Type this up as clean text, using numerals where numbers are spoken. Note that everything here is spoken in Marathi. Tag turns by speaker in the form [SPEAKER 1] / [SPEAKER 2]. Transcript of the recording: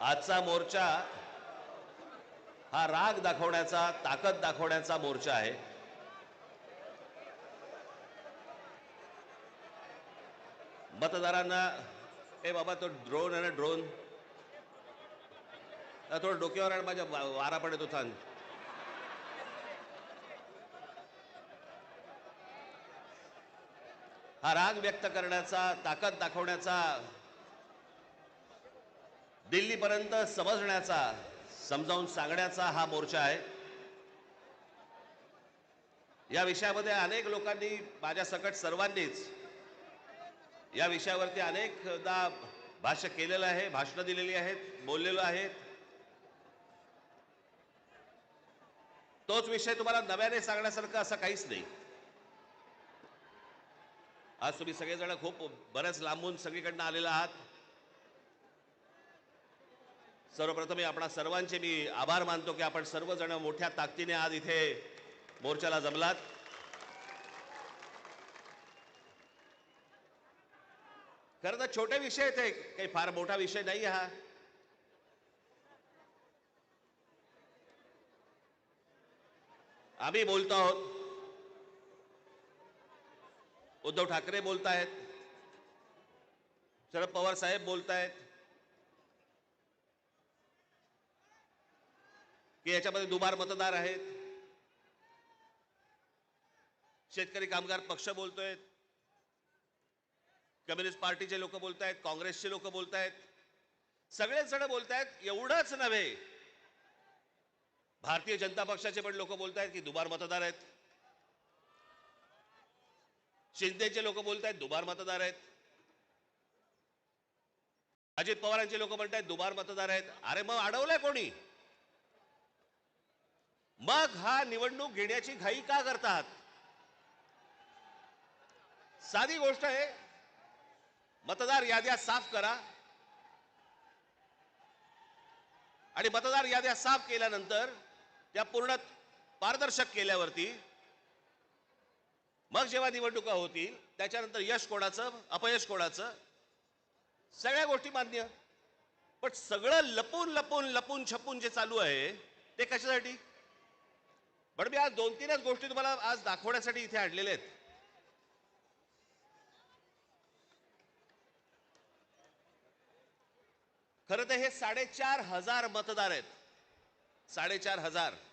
[SPEAKER 1] आजचा मोर्चा हा राग दाखवण्याचा, ताकद दाखवण्याचा मोर्चा आहे। मतदारांना ए बाबा तो ड्रोन आहे ना, ड्रोन थोडं डोक्यावर आण, माझ्या वारा पडत होता। हा राग व्यक्त करण्याचा, ताकद दाखवण्याचा, दिल्लीपर्यंत समजण्याचा, समजावून सांगण्याचा हा मोर्चा आहे। या विषयामध्ये अनेक लोकांनी, माझ्या सकट सर्वांनीच या विषयावरती अनेकदा भाष्य केलेलं आहे, भाषणं दिलेली आहेत, बोललेलो आहे। तोच विषय तुम्हाला नव्याने सांगण्यासारखं असं काहीच नाही। आज तुम्ही सगळेजण खूप बरेच लांबून सगळीकडनं आलेला आहात। सर्वप्रथम आपणा सर्वांचे मी आभार मानतो की आपण सर्वजण मोठ्या ताकदीने आज इथे मोर्चाला जमलात। खरं तर छोटे विषय थे, काही फार मोठा विषय नाही हा। आम्ही बोलतो आहोत, उद्धव ठाकरे बोलतायत, शरद पवार साहेब बोलतायत की याच्यामध्ये दुबार मतदार आहेत। शेतकरी कामगार पक्ष बोलतोय, कम्युनिस्ट पार्टीचे लोक बोलतायत, काँग्रेसचे लोक बोलतायत, सगळेच जण बोलतायत। एवढंच नव्हे, भारतीय जनता पक्षाचे पण लोक बोलतायत की दुबार मतदार आहेत। शिंदेचे लोक बोलतायत दुबार मतदार आहेत। अजित पवारांचे लोक म्हणतायत दुबार मतदार आहेत। अरे मग अडवलंय कोणी? मग हा निवडणूक घेण्याची घाई का करतात? साधी गोष्ट आहे, मतदार याद्या साफ करा आणि मतदार याद्या साफ केल्यानंतर त्या पूर्ण पारदर्शक केल्यावरती मग जेव्हा निवडणुका होतील त्याच्यानंतर यश कोणाचं, अपयश कोणाचं, सगळ्या गोष्टी मान्य। पण सगळं लपून लपून लपून छपून जे चालू आहे ते कशासाठी? पण मी आज दोन तीनच गोष्टी तुम्हाला आज दाखवण्यासाठी इथे आणलेल्या आहेत। खरं तर हे 4,500 मतदार आहेत, 4,500।